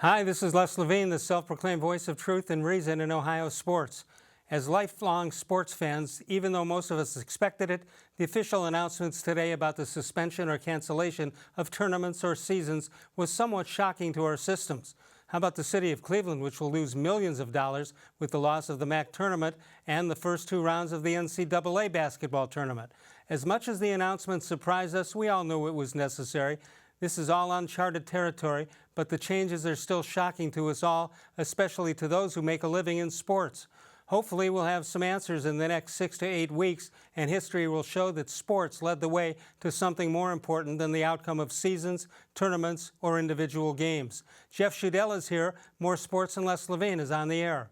Hi, this is Les-Levine, the self-proclaimed voice of truth and reason in Ohio sports. As lifelong sports fans, even though most of us expected it, the official announcements today about the suspension or cancellation of tournaments or seasons was somewhat shocking to our systems. How about the city of Cleveland, which will lose millions of dollars with the loss of the MAC tournament and the first two rounds of the NCAA basketball tournament? As much as the announcement surprised us, we all knew it was necessary. This is all uncharted territory, but the changes are still shocking to us all, especially to those who make a living in sports. Hopefully we'll have some answers in the next 6 to 8 weeks, and history will show that sports led the way to something more important than the outcome of seasons, tournaments, or individual games. Jeff-Schudel is here. More Sports and Les-Levine is on the air.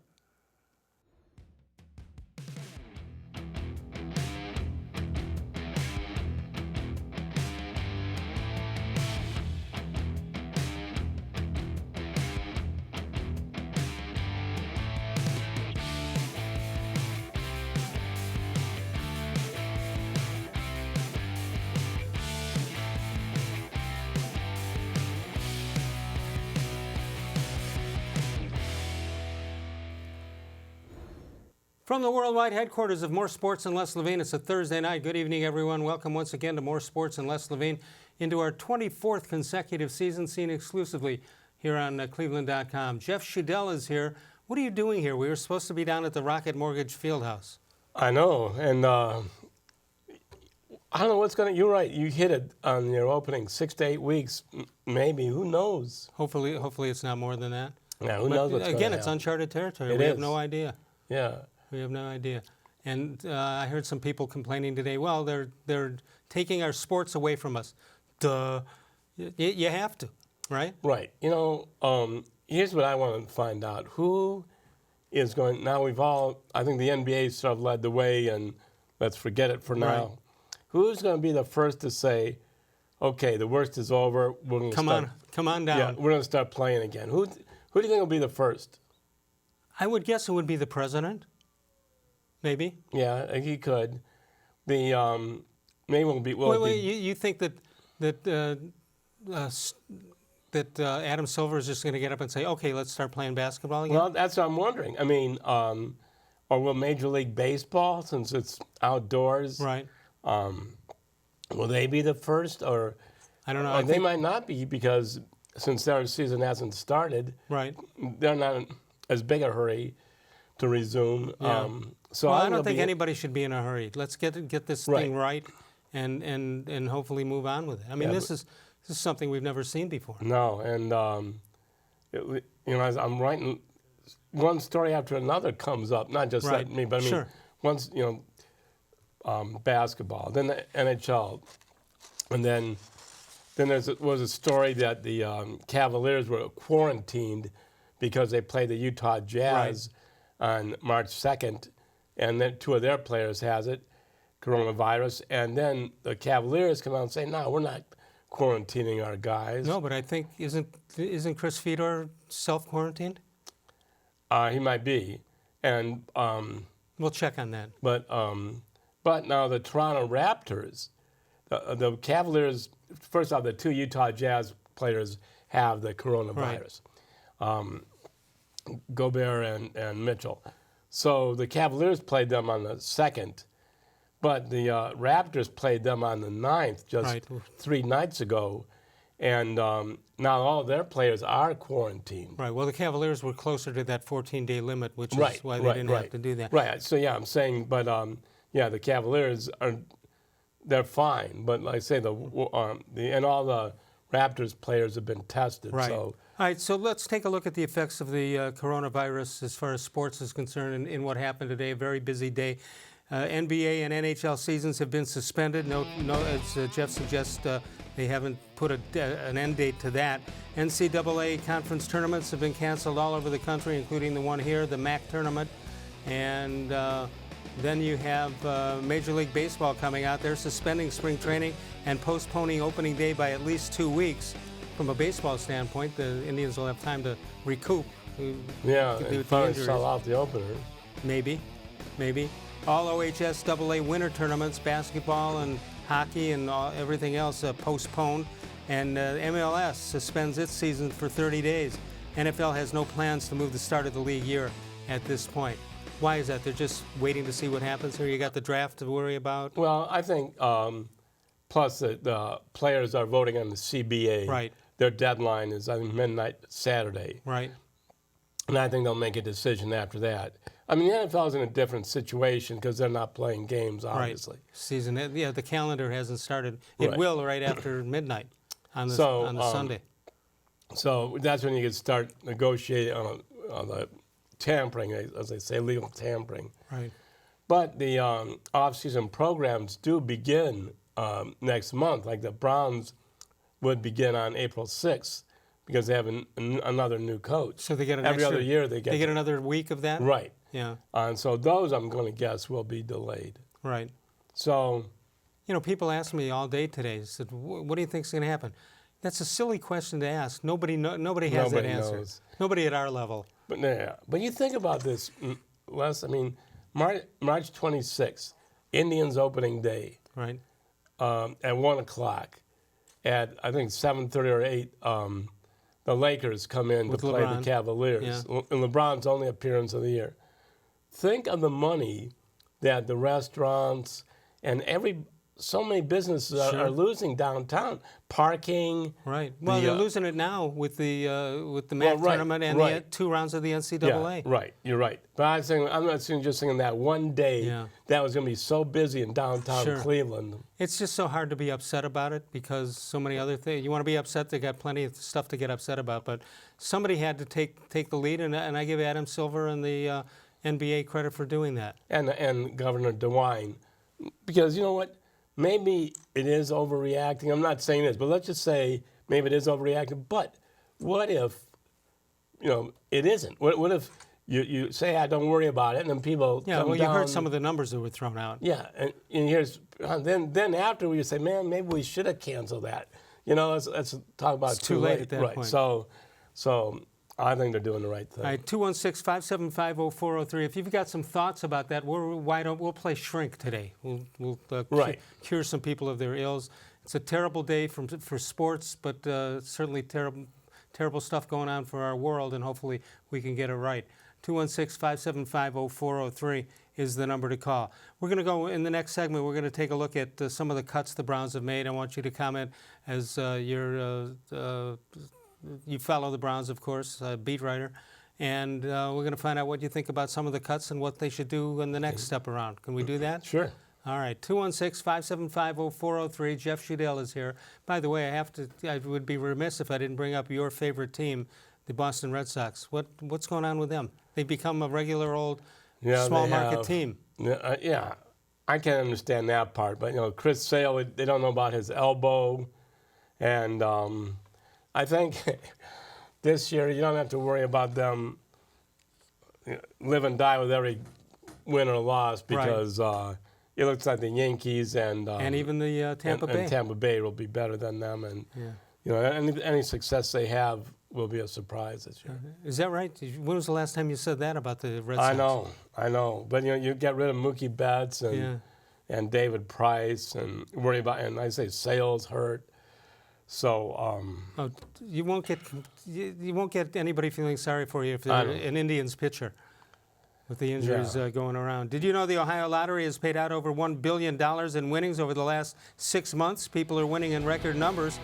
From the worldwide headquarters of More Sports and Les-Levine, it's a Thursday night. Good evening, everyone. Welcome once again to More Sports and Les-Levine, into our 24th consecutive season, seen exclusively here on cleveland.com. Jeff-Schudel is here. What are you doing here? We were supposed to be down at the Rocket Mortgage Fieldhouse. I know, and I don't know what's going to. You're right. You hit it on your opening. 6 to 8 weeks, maybe. Who knows? Hopefully it's not more than that. Yeah, who knows what's going to happen. Again, it's uncharted territory. We have no idea. Yeah. We have no idea. And I heard some people complaining today, well, they're taking our sports away from us. Duh. You have to, right? Right. You know, here's what I want to find out. Who is going, now we've all, I think the NBA sort of led the way, and let's forget it for now. Right. Who's going to be the first to say, okay, the worst is over, we're going to come on down. Yeah, we're going to start playing again. Who do you think will be the first? I would guess it would be the president. Maybe. Yeah, he could. The maybe will be. Wait, you think that Adam Silver is just going to get up and say, "Okay, let's start playing basketball again"? Well, that's what I'm wondering. I mean, or will Major League Baseball, since it's outdoors, right? Will they be the first, or I don't know. They might not be, because since their season hasn't started, right? They're not in as big a hurry to resume. Yeah. So I don't think anybody should be in a hurry. Let's get this thing right, and hopefully move on with it. I mean, this is something we've never seen before. No, and as I'm writing, one story after another comes up. Not just that me, but I mean, once basketball, then the NHL, and then there was a story that the Cavaliers were quarantined because they played the Utah Jazz on March 2nd. And then 2 of their players has it, coronavirus. And then the Cavaliers come out and say, no, we're not quarantining our guys. No, but I think, isn't Chris Fedor self-quarantined? He might be. And we'll check on that. But now the Toronto Raptors, the Cavaliers, first off, the 2 Utah Jazz players have the coronavirus. Gobert and Mitchell. So the Cavaliers played them on the 2nd, but the Raptors played them on the 9th, just 3 nights ago. And now all their players are quarantined. Right. Well, the Cavaliers were closer to that 14-day limit, which is why they didn't have to do that. Right. So, yeah, I'm saying, but, the Cavaliers, they're fine. But like I say, and all the Raptors players have been tested. Right. So. All right, so let's take a look at the effects of the coronavirus as far as sports is concerned in what happened today, a very busy day. NBA and NHL seasons have been suspended. No, as Jeff suggests, they haven't put an end date to that. NCAA conference tournaments have been canceled all over the country, including the one here, the MAC tournament. And then you have Major League Baseball coming out. They're suspending spring training and postponing opening day by at least 2 weeks. From a baseball standpoint, the Indians will have time to recoup. Yeah, and finally sell out the opener. Maybe. All OHS-AA winter tournaments, basketball and hockey and everything else postponed. And MLS suspends its season for 30 days. NFL has no plans to move the start of the league year at this point. Why is that? They're just waiting to see what happens here? You got the draft to worry about? Well, I think plus the players are voting on the CBA. Right. Their deadline is, I think, midnight Saturday. Right. And I think they'll make a decision after that. I mean, the NFL is in a different situation because they're not playing games, obviously. Right. Season, yeah, the calendar hasn't started. It will right after midnight on the Sunday. So that's when you can start negotiating on the tampering, as they say, legal tampering. Right. But the off-season programs do begin next month. Like the Browns would begin on April 6th because they have another new coach. So they get every other year. They get another week of that. Right. Yeah. And so those, I'm going to guess, will be delayed. Right. So, you know, people ask me all day today, said, what do you think is going to happen? That's a silly question to ask. Nobody has that answer. Knows. Nobody at our level. But yeah, but you think about this, Les. I mean, March 26th, Indians opening day. Right. At 1 o'clock. At I think 7:30 or 8, the Lakers come in to play the Cavaliers. Yeah. And LeBron's only appearance of the year. Think of the money that the restaurants and so many businesses are losing downtown. Parking. Right. Well, they're losing it now with the MAC tournament and the 2 rounds of the NCAA. Yeah, right. You're right. But I'm not just thinking that one day that was going to be so busy in downtown Cleveland. It's just so hard to be upset about it because so many other things. You want to be upset, they got plenty of stuff to get upset about. But somebody had to take the lead, and I give Adam Silver and the NBA credit for doing that. And Governor DeWine. Because you know what? Maybe it is overreacting. I'm not saying this, but let's just say maybe it is overreacting. But what if, it isn't? What if you say, don't worry about it, and then people come you down. heard some of the numbers that were thrown out. Yeah, and here's then after you say, man, maybe we should have canceled that. Let's talk about it's too late at that point. So I think they're doing the right thing. All right, 216-575-0403. If you've got some thoughts about that, we'll play Shrink today. We'll cure some people of their ills. It's a terrible day for sports, but certainly terrible stuff going on for our world, and hopefully we can get it right. 216-575-0403 is the number to call. We're going to go in the next segment. We're going to take a look at some of the cuts the Browns have made. I want you to comment as you follow the Browns, of course, beat writer, and we're going to find out what you think about some of the cuts and what they should do in the next step around. Can we do that? Sure. All right, 216-575-0403. Jeff Schudel is here. By the way, I would be remiss if I didn't bring up your favorite team, the Boston Red Sox. What's going on with them? They've become a regular old small market team. Yeah, I can't understand that part. But Chris Sale, they don't know about his elbow, and I think this year you don't have to worry about them live and die with every win or loss because it looks like the Yankees and even the Tampa Bay. And Tampa Bay will be better than them, and any success they have will be a surprise this year. Is that right? When was the last time you said that about the Red Sox? I know. But you get rid of Mookie Betts and David Price and worry about, and I say Sales hurt. So you won't get anybody feeling sorry for you if they're an Indians pitcher with the injuries going around. Did you know the Ohio Lottery has paid out over $1 billion in winnings over the last 6 months? People are winning in record numbers,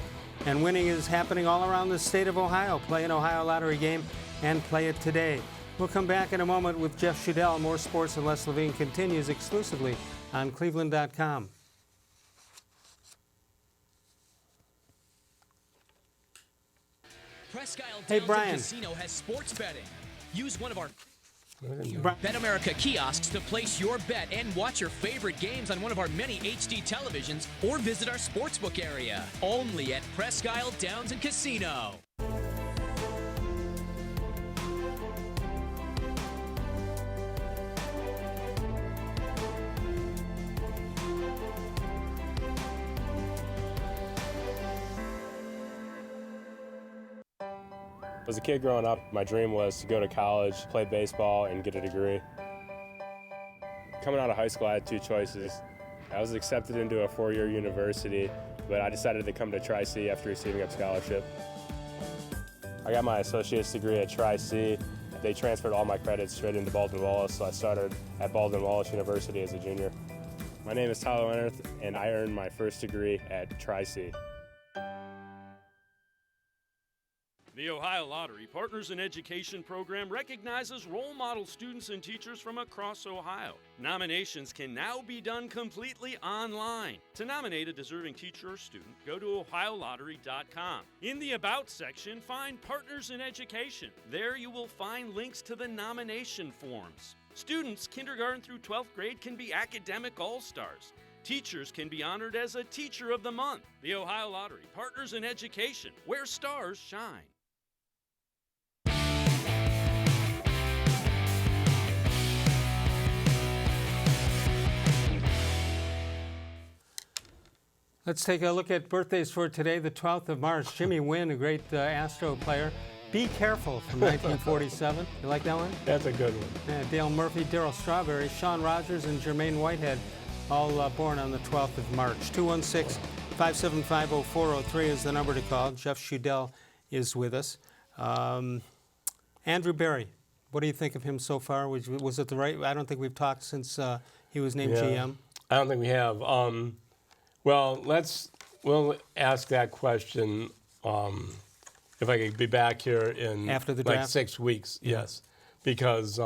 and winning is happening all around the state of Ohio. Play an Ohio Lottery game and play it today. We'll come back in a moment with Jeff Schudel. More Sports and Les-levine continues exclusively on cleveland.com. Hey, Brian. Casino has sports betting. Use one of our Bet America kiosks to place your bet and watch your favorite games on one of our many HD televisions, or visit our sportsbook area. Only at Presque Isle Downs and Casino. As a kid growing up, my dream was to go to college, play baseball, and get a degree. Coming out of high school, I had two choices. I was accepted into a four-year university, but I decided to come to Tri-C after receiving a scholarship. I got my associate's degree at Tri-C. They transferred all my credits straight into Baldwin-Wallace, so I started at Baldwin-Wallace University as a junior. My name is Tyler Leonard, and I earned my first degree at Tri-C. The Ohio Lottery Partners in Education program recognizes role model students and teachers from across Ohio. Nominations can now be done completely online. To nominate a deserving teacher or student, go to ohiolottery.com. In the About section, find Partners in Education. There you will find links to the nomination forms. Students kindergarten through 12th grade can be academic all-stars. Teachers can be honored as a Teacher of the Month. The Ohio Lottery Partners in Education, where stars shine. Let's take a look at birthdays for today, the 12th of March. Jimmy Wynn, a great Astro player. Be Careful from 1947. You like that one? That's a good one. Yeah, Dale Murphy, Darryl Strawberry, Sean Rogers, and Jermaine Whitehead, all born on the 12th of March. 216-575-0403 is the number to call. Jeff Schudel is with us. Andrew Berry, what do you think of him so far? Was it the right? I don't think we've talked since he was named GM. I don't think we have. Well, we'll ask that question if I could be back here in after the like draft? 6 weeks. Yes, because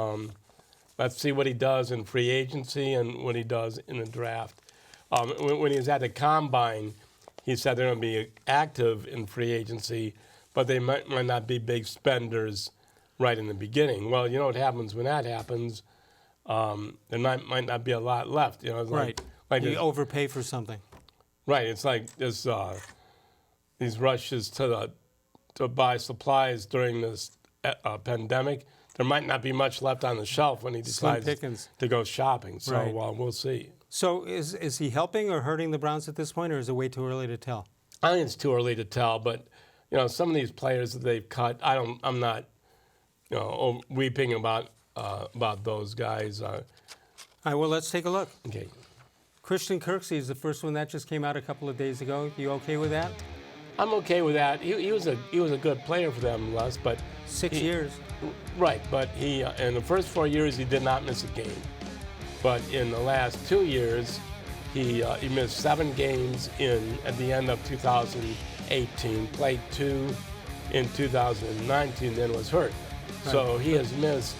let's see what he does in free agency and what he does in the draft. When he was at the combine, he said they're going to be active in free agency, but they might not be big spenders right in the beginning. Well, you know what happens when that happens? There might not be a lot left. You know, it's Right. Like You overpay for something. Right, it's like this, these rushes to buy supplies during this pandemic. There might not be much left on the shelf when he decides to go shopping. So Right. We'll see. So is he helping or hurting the Browns at this point, or is it way too early to tell? I think it's too early to tell, but you know, some of these players that they've cut, I'm not, weeping about those guys. All right, well, let's take a look. Okay. Christian-Kirksey is the first one that just came out a couple of days ago. You okay with that? I'm okay with that. He was a good player for them, Les, but 6 years. Right, but he in the first 4 years he did not miss a game. But in the last 2 years, he missed 7 games at the end of 2018, played 2 in 2019, then was hurt. Right. So he has missed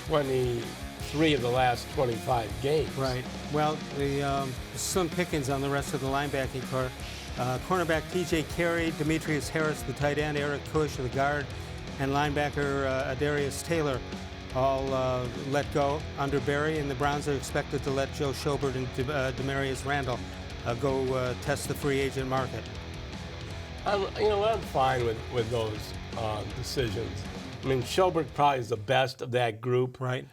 23 of the last 25 games. Right. Well, the slim pickings on the rest of the linebacking core. Cornerback T.J. Carey, Demetrius Harris, the tight end, Eric Cush, the guard, and linebacker Adarius Taylor all let go under Berry, and the Browns are expected to let Joe-Schobert and Demarius Randall go test the free agent market. I'm fine with those decisions. I mean, Schobert probably is the best of that group. Right.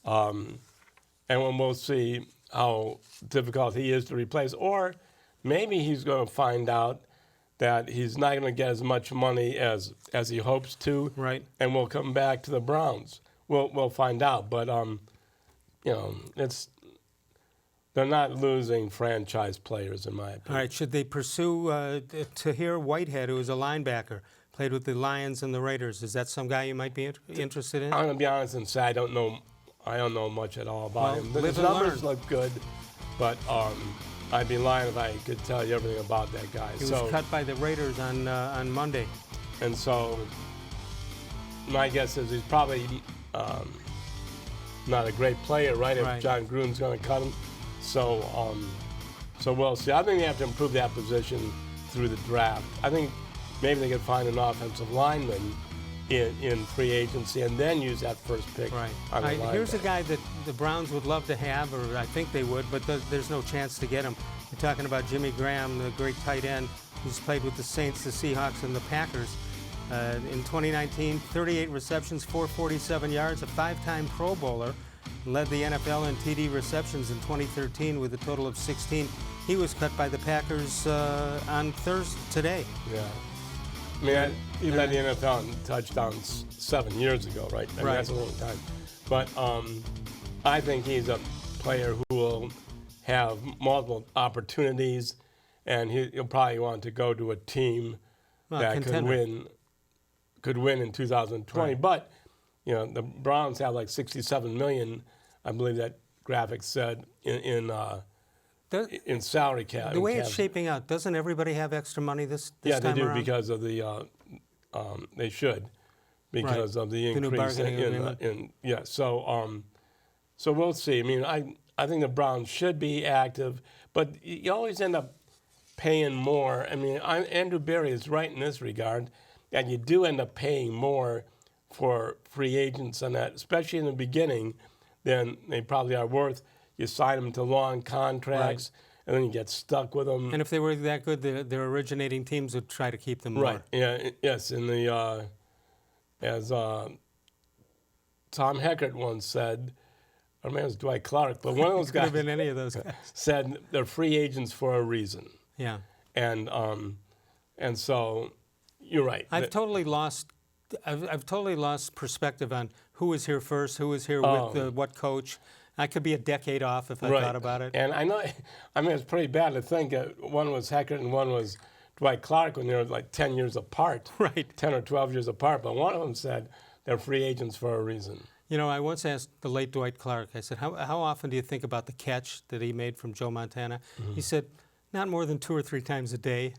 And we'll see how difficult he is to replace. Or maybe he's going to find out that he's not going to get as much money as he hopes to. Right. And we'll come back to the Browns. We'll find out. But, they're not losing franchise players, in my opinion. All right. Should they pursue Tahir Whitehead, who is a linebacker, played with the Lions and the Raiders? Is that some guy you might be interested in? I'm going to be honest and say I don't know much at all about him. Live His and numbers learn. look good, but I'd be lying if I could tell you everything about that guy. He was cut by the Raiders on Monday. And so my guess is he's probably not a great player, right? Right. If John Gruden's going to cut him. So we'll see. I think they have to improve that position through the draft. I think maybe they could find an offensive lineman in free agency and then use that first pick. Right. On the Here's a linebacker. guy that the Browns would love to have, or I think they would, but there's no chance to get him. You're talking about Jimmy Graham, the great tight end who's played with the Saints, the Seahawks, and the Packers. In 2019, 38 receptions, 447 yards, a 5-time Pro Bowler, led the NFL in TD receptions in 2013 with a total of 16. He was cut by the Packers on Thursday today. Yeah. I mean, he led the NFL in touchdowns 7 years ago, right? I mean, Right. That's a long time. But I think he's a player who will have multiple opportunities, and he'll probably want to go to a team that contender. can win could win in 2020. Right. But, you know, the Browns have like $67 million, I believe that graphic said, in salary cap. The way it's shaping out, doesn't everybody have extra money this time around? Yeah, they do because of the, they should, because of the new increase bargaining agreement. So we'll see. I mean, I think the Browns should be active, but you always end up paying more. I mean, Andrew Berry is right in this regard, and you do end up paying more for free agents on that, especially in the beginning, than they probably are worth. You sign them to long contracts, and then you get stuck with them. And if they were that good, their originating teams would try to keep them more. Right. Yeah. Yes. In the as Tom Heckert once said, or maybe it was Dwight Clark, but one of those Could guys have been any of those guys. said they're free agents for a reason. Yeah. And so you're right. I've totally lost perspective on who was here first, who was here with what coach. I could be a decade off if I thought about it. And I know, I mean, it's pretty bad to think one was Heckert and one was Dwight Clark when they were like 10 years apart. Right. 10 or 12 years apart. But one of them said they're free agents for a reason. You know, I once asked the late Dwight Clark, I said, how often do you think about the catch that he made from Joe Montana? He said, not more than 2 or 3 times a day.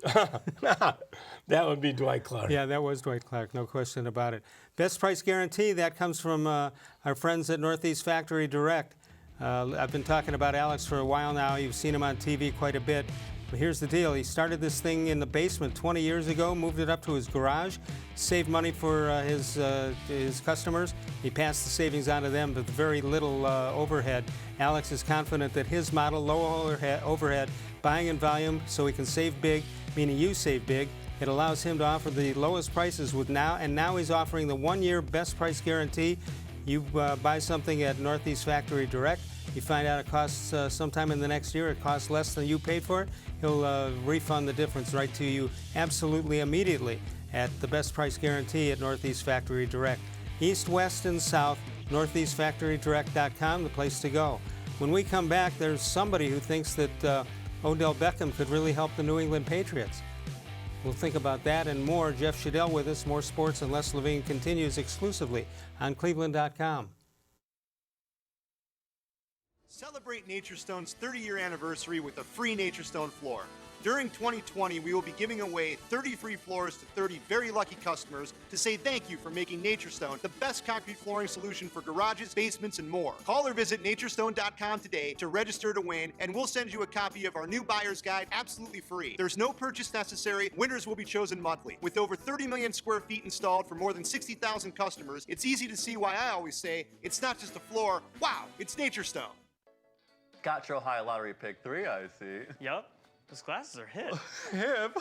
That would be Dwight Clark. Yeah, that was Dwight Clark, no question about it. Best price guarantee, that comes from our friends at Northeast Factory Direct. I've been talking about Alex for a while now. You've seen him on TV quite a bit. But here's the deal. He started this thing in the basement 20 years ago, moved it up to his garage, saved money for his customers. He passed the savings on to them with very little overhead. Alex is confident that his model, low overhead, buying in volume so he can save big, meaning you save big. It allows him to offer the lowest prices now he's offering the 1-year best price guarantee. You buy something at Northeast Factory Direct, you find out it costs sometime in the next year, it costs less than you paid for it, he'll refund the difference right to you absolutely immediately at the best price guarantee at Northeast Factory Direct. East, West, and South, northeastfactorydirect.com, the place to go. When we come back, there's somebody who thinks that Odell Beckham could really help the New England Patriots. We'll think about that and more. Jeff Schudel with us. More Sports and Les-Levine continues exclusively on cleveland.com. Celebrate NatureStone's 30-year anniversary with a free NatureStone floor. During 2020, we will be giving away 30 free floors to 30 very lucky customers to say thank you for making NatureStone the best concrete flooring solution for garages, basements, and more. Call or visit naturestone.com today to register to win, and we'll send you a copy of our new buyer's guide absolutely free. There's no purchase necessary. Winners will be chosen monthly. With over 30 million square feet installed for more than 60,000 customers, it's easy to see why I always say it's not just a floor. Wow, it's NatureStone. Got your Ohio Lottery pick 3, I see. Yup. Those glasses are hip. Hip?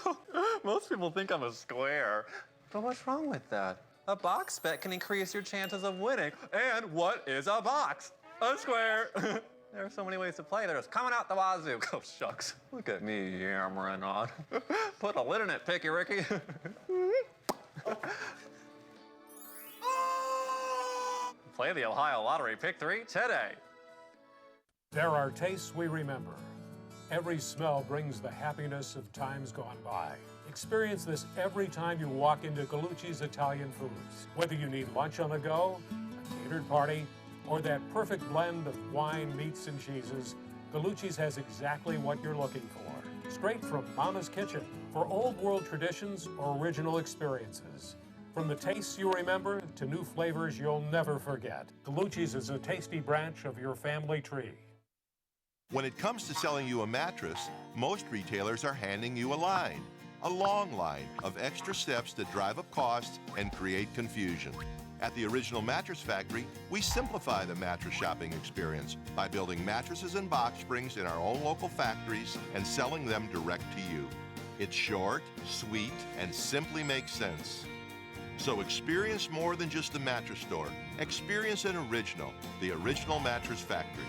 Most people think I'm a square. But what's wrong with that? A box bet can increase your chances of winning. And what is a box? A square. There are so many ways to play. There's coming out the wazoo. Oh, shucks. Look at me yammering on. Put a lid in it, Picky Ricky. Play the Ohio Lottery Pick 3 today. There are tastes we remember. Every smell brings the happiness of times gone by. Experience this every time you walk into Gallucci's Italian Foods. Whether you need lunch on the go, a catered party, or that perfect blend of wine, meats, and cheeses, Gallucci's has exactly what you're looking for. Straight from Mama's Kitchen for old world traditions or original experiences. From the tastes you remember to new flavors you'll never forget. Gallucci's is a tasty branch of your family tree. When it comes to selling you a mattress, most retailers are handing you a long line of extra steps that drive up costs and create confusion. At the Original Mattress Factory, we simplify the mattress shopping experience by building mattresses and box springs in our own local factories and selling them direct to you. It's short, sweet, and simply makes sense. So experience more than just the mattress store. Experience an original, the Original Mattress Factory.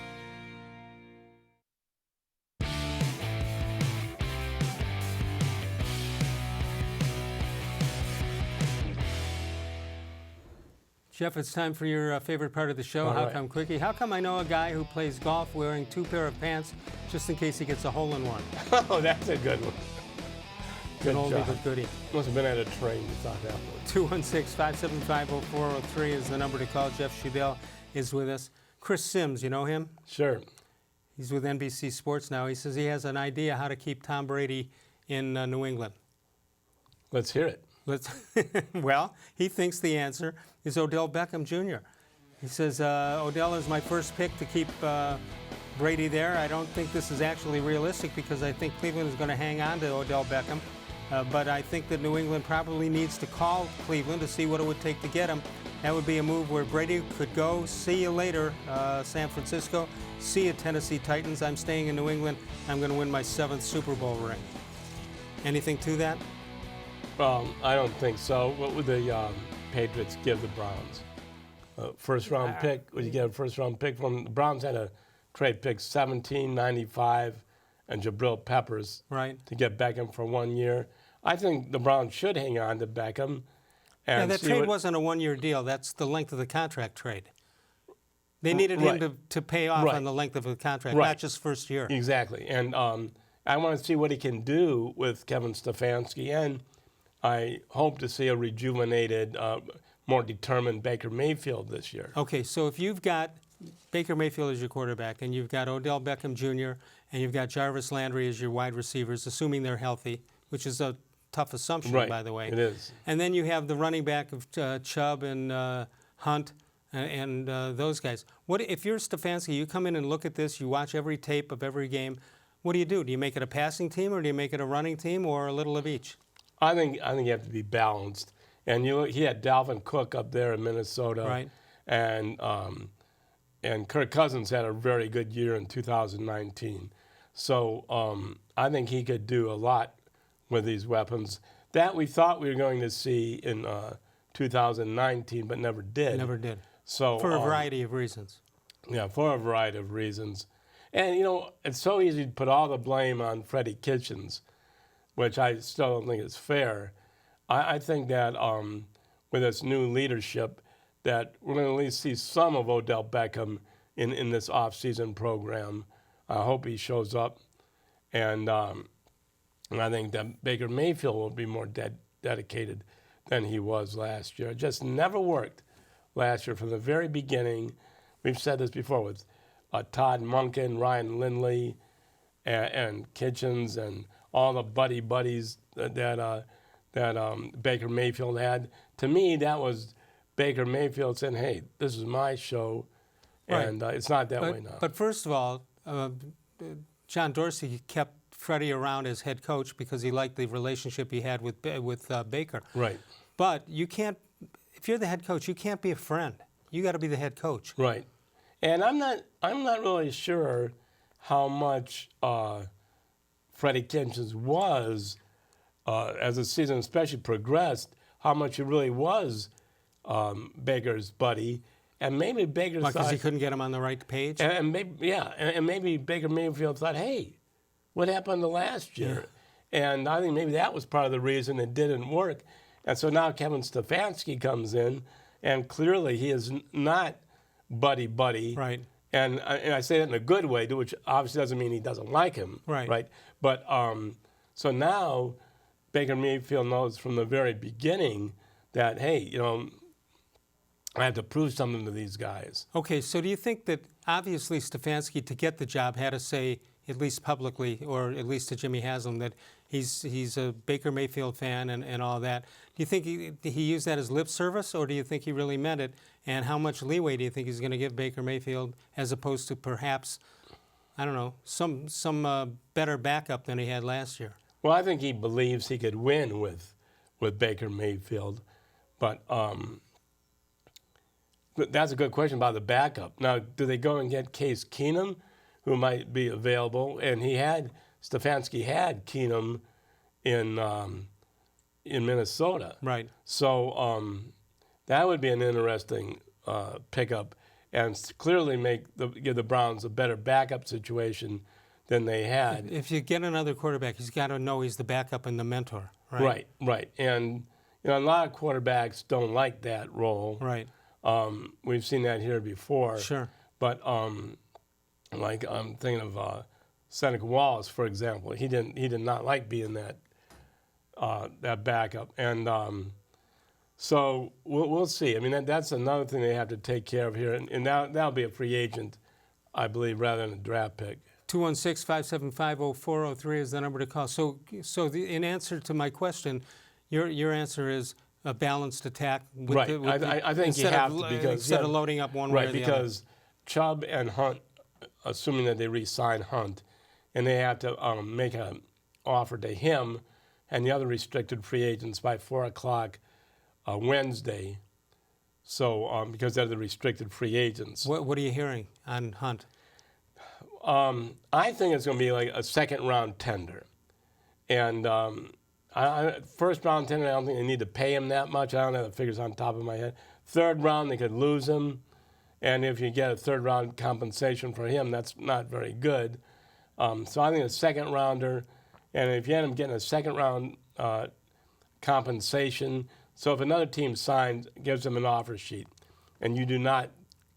Jeff, it's time for your favorite part of the show, How Come Quickie. How come I know a guy who plays golf wearing 2 pair of pants just in case he gets a hole-in-one? Oh, that's a good one. Good oldie job. but goodie. Must have been at a train you thought that was. 216-575-0403 is the number to call. Jeff-Schudel is with us. Chris Sims, you know him? Sure. He's with NBC Sports now. He says he has an idea how to keep Tom Brady in New England. Let's hear it. Well, he thinks the answer is Odell-Beckham-Jr. He says, Odell is my first pick to keep Brady there. I don't think this is actually realistic because I think Cleveland is going to hang on to Odell Beckham. But I think that New England probably needs to call Cleveland to see what it would take to get him. That would be a move where Brady could go, see you later, San Francisco, see you, Tennessee Titans. I'm staying in New England. I'm going to win my 7th Super Bowl ring. Anything to that? I don't think so. What would the Patriots give the Browns? First-round pick? Would you get a first-round pick from the Browns? Had a trade pick 17, 95, and Jabril Peppers to get Beckham for 1 year. I think the Browns should hang on to Beckham. And that trade wasn't a one-year deal. That's the length of the contract trade. They needed him to pay off on the length of the contract, not just first year. Exactly. And I want to see what he can do with Kevin-Stefanski, and I hope to see a rejuvenated, more determined Baker Mayfield this year. Okay, so if you've got Baker Mayfield as your quarterback, and you've got Odell-Beckham-Jr., and you've got Jarvis Landry as your wide receivers, assuming they're healthy, which is a tough assumption, by the way. It is. And then you have the running back of Chubb and Hunt and those guys. What if you're Stefanski? You come in and look at this. You watch every tape of every game. What do? Do you make it a passing team, or do you make it a running team, or a little of each? I think you have to be balanced. And he had Dalvin Cook up there in Minnesota, and Kirk Cousins had a very good year in 2019. So I think he could do a lot with these weapons that we thought we were going to see in 2019, but never did. Never did. So for a variety of reasons. Yeah, for a variety of reasons. And, it's so easy to put all the blame on Freddie Kitchens, which I still don't think is fair. I think that with this new leadership, that we're going to at least see some of Odell Beckham in this off-season program. I hope he shows up. And I think that Baker Mayfield will be more dedicated than he was last year. It just never worked last year from the very beginning. We've said this before with Todd Monken, Ryan Lindley, and Kitchens, and all the buddies that Baker Mayfield had. To me, that was Baker Mayfield saying, hey, this is my show, and it's not that way now. But first of all, John Dorsey kept Freddie around as head coach because he liked the relationship he had with Baker. Right. But you can't, if you're the head coach, you can't be a friend. You got to be the head coach. Right. And I'm not really sure how much Freddie Kitchens was as the season especially progressed, how much he really was Baker's buddy. And maybe Baker thought... Because he couldn't get him on the right page? And maybe, and maybe Baker Mayfield thought, hey, what happened to last year? Yeah. And I think maybe that was part of the reason it didn't work. And so now Kevin Stefanski comes in, and clearly he is not buddy-buddy. Right. And I say that in a good way, which obviously doesn't mean he doesn't like him. Right. But so now Baker Mayfield knows from the very beginning that, hey, I have to prove something to these guys. Okay, so do you think that obviously Stefanski, to get the job, had to say, at least publicly, or at least to Jimmy Haslam, that he's a Baker Mayfield fan and all that? Do you think he used that as lip service, or do you think he really meant it? And how much leeway do you think he's going to give Baker Mayfield, as opposed to perhaps, I don't know, some better backup than he had last year? Well, I think he believes he could win with Baker Mayfield, but that's a good question about the backup. Now, do they go and get Case Keenum, who might be available? And Stefanski had Keenum in Minnesota. Right. So that would be an interesting pickup, and clearly give the Browns a better backup situation than they had. If you get another quarterback, he's got to know he's the backup and the mentor, right? Right. And a lot of quarterbacks don't like that role. Right. We've seen that here before. Sure. But like I'm thinking of Seneca Wallace, for example. He did not like being that that backup. And so we'll see. I mean, that's another thing they have to take care of here. And that'll be a free agent, I believe, rather than a draft pick. 216-575-0403 is the number to call. So in answer to my question, your answer is a balanced attack. With Right. I think you have to, because instead of loading up one way or the other. Right, because Chubb and Hunt, assuming that they re-sign Hunt, and they have to make an offer to him and the other restricted free agents by 4 o'clock Wednesday. So because they're the restricted free agents. What are you hearing on Hunt? I think it's going to be like a second-round tender. And first-round tender, I don't think they need to pay him that much. I don't have the figures on top of my head. Third round, they could lose him. And if you get a third-round compensation for him, that's not very good. So I think a second-rounder, and if you end up getting a second-round compensation, so if another team signs, gives them an offer sheet, and you do not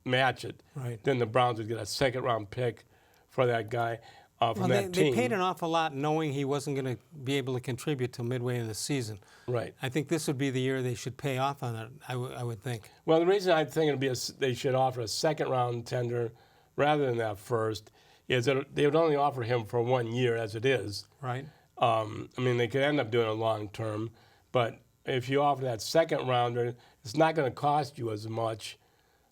match it, right, then the Browns would get a second-round pick for that guy from that team. They paid an awful lot knowing he wasn't going to be able to contribute till midway in the season. Right. I think this would be the year they should pay off on it, I would think. Well, the reason I think they should offer a second-round tender rather than that first is that they would only offer him for 1 year as it is. Right. I mean, they could end up doing a long-term, but if you offer that second-rounder, it's not going to cost you as much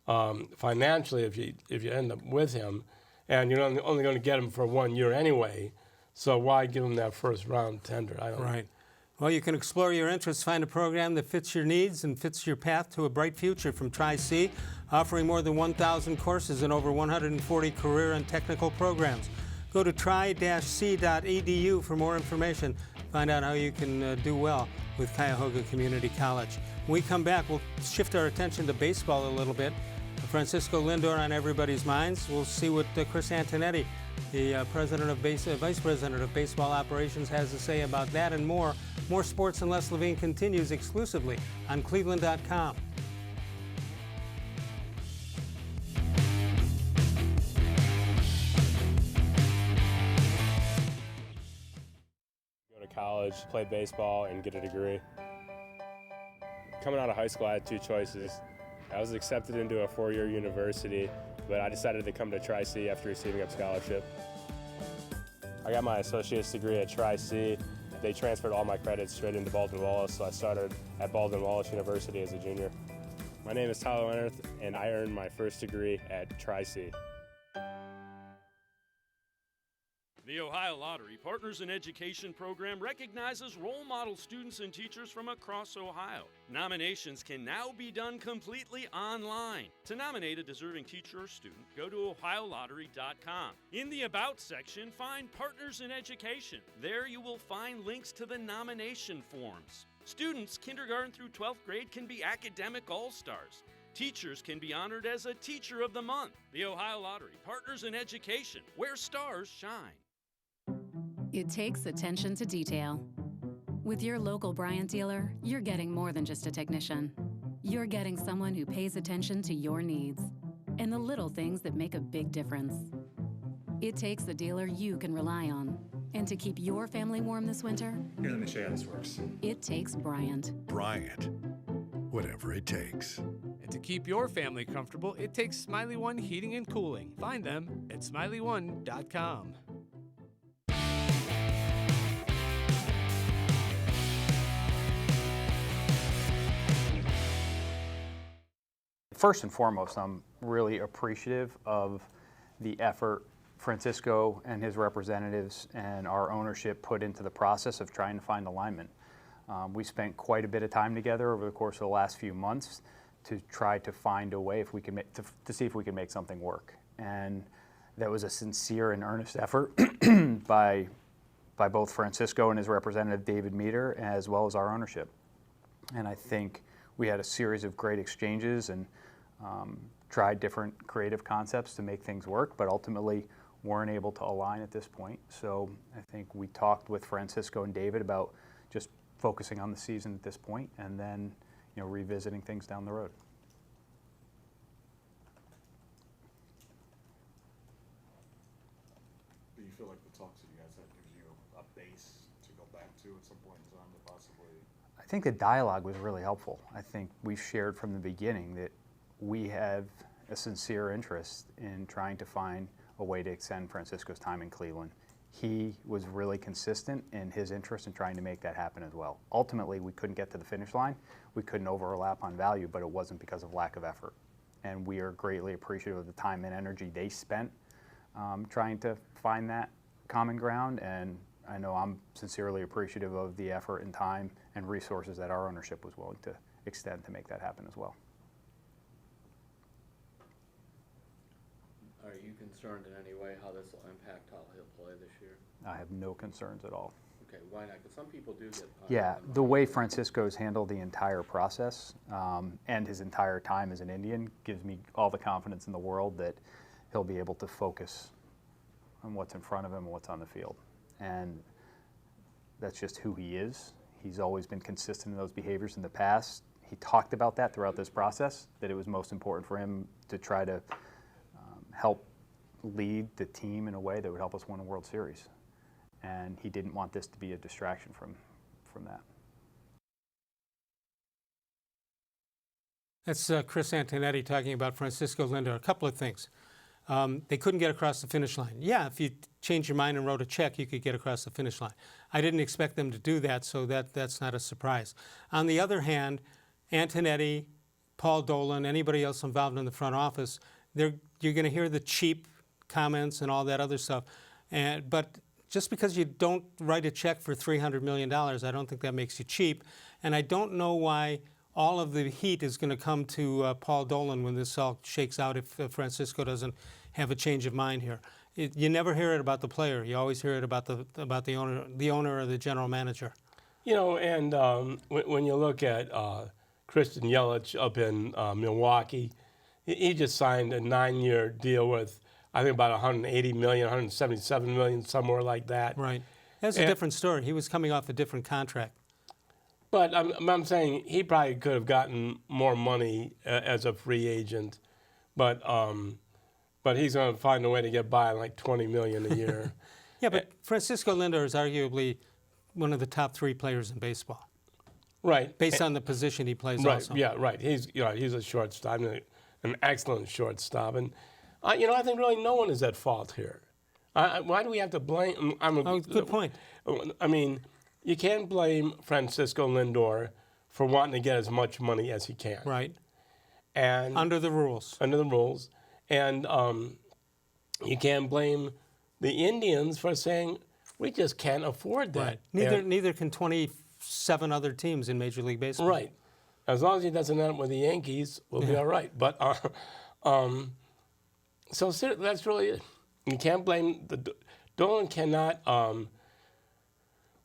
financially if you end up with him, and you're only going to get him for 1 year anyway. So why give him that first-round tender? I don't know. Right. Well, you can explore your interests, find a program that fits your needs and fits your path to a bright future from Tri-C, offering more than 1,000 courses and over 140 career and technical programs. Go to tri-c.edu for more information. Find out how you can do well with Cuyahoga Community College. When we come back, we'll shift our attention to baseball a little bit. Francisco-Lindor on everybody's minds. We'll see what Chris-Antonetti, the Vice President of Baseball Operations, has to say about that and more. More Sports and Les-Levine continues exclusively on cleveland.com. Go to college, play baseball, and get a degree. Coming out of high school, I had two choices. I was accepted into a 4-year university, but I decided to come to Tri-C after receiving a scholarship. I got my associate's degree at Tri-C. They transferred all my credits straight into Baldwin-Wallace, so I started at Baldwin-Wallace University as a junior. My name is Tyler Leonard, and I earned my first degree at Tri-C. The Ohio Lottery Partners in Education program recognizes role model students and teachers from across Ohio. Nominations can now be done completely online. To nominate a deserving teacher or student, go to ohiolottery.com. In the About section, find Partners in Education. There you will find links to the nomination forms. Students kindergarten through 12th grade can be academic all-stars. Teachers can be honored as a Teacher of the Month. The Ohio Lottery Partners in Education, where stars shine. It takes attention to detail. With your local Bryant dealer, you're getting more than just a technician. You're getting someone who pays attention to your needs and the little things that make a big difference. It takes a dealer you can rely on. And to keep your family warm this winter, here, let me show you how this works. It takes Bryant. Bryant, whatever it takes. And to keep your family comfortable, it takes Smiley One Heating and Cooling. Find them at smiley1.com. First and foremost, I'm really appreciative of the effort Francisco and his representatives and our ownership put into the process of trying to find alignment. We spent quite a bit of time together over the course of the last few months to try to find a way if we can to see if we can make something work. And that was a sincere and earnest effort by both Francisco and his representative David Meter, as well as our ownership. And I think we had a series of great exchanges and tried different creative concepts to make things work, but ultimately weren't able to align at this point. So I think we talked with Francisco and David about just focusing on the season at this point, and then revisiting things down the road. Do you feel like the talks that you guys had gives you a base to go back to at some point in time to possibly? I think the dialogue was really helpful. I think we shared from the beginning that we have a sincere interest in trying to find a way to extend Francisco's time in Cleveland. He was really consistent in his interest in trying to make that happen as well. Ultimately, we couldn't get to the finish line. We couldn't overlap on value, but it wasn't because of lack of effort. And we are greatly appreciative of the time and energy they spent trying to find that common ground. And I know I'm sincerely appreciative of the effort and time and resources that our ownership was willing to extend to make that happen as well. Are you concerned in any way how this will impact how he'll play this year? I have no concerns at all. Okay, why not? Because some people do get punished. Yeah, the way Francisco's handled the entire process and his entire time as an Indian gives me all the confidence in the world that he'll be able to focus on what's in front of him and what's on the field. And that's just who he is. He's always been consistent in those behaviors in the past. He talked about that throughout this process, that it was most important for him to try to help lead the team in a way that would help us win a World Series. And he didn't want this to be a distraction from that. That's Chris-Antonetti talking about Francisco-Lindor. A couple of things. They couldn't get across the finish line. Yeah, if you changed your mind and wrote a check, you could get across the finish line. I didn't expect them to do that, so that's not a surprise. On the other hand, Antonetti, Paul Dolan, anybody else involved in the front office, you're going to hear the cheap comments and all that other stuff. But just because you don't write a check for $300 million, I don't think that makes you cheap. And I don't know why all of the heat is going to come to Paul Dolan when this all shakes out if Francisco doesn't have a change of mind here. You never hear it about the player. You always hear it about the owner or the general manager. You know, and when you look at Christian Yelich up in Milwaukee, he just signed a 9-year deal with, I think, about $180 million, $177 million, somewhere like that. Right. That's a different story. He was coming off a different contract. But I'm saying he probably could have gotten more money as a free agent, but he's going to find a way to get by on like $20 million a year. Yeah, but Francisco-Lindor is arguably one of the top 3 players in baseball. Right. Based on the position he plays. Right. Also. Yeah. Right. He's a shortstop, an excellent shortstop, and I think really no one is at fault here. Why do we have to blame? Good point. I mean, you can't blame Francisco-Lindor for wanting to get as much money as he can. Right. And under the rules. Under the rules, and you can't blame the Indians for saying we just can't afford that. Right. Neither can 27 other teams in Major League Baseball. Right. As long as he doesn't end up with the Yankees, we'll be all right. But so that's really it. You can't blame Dolan cannot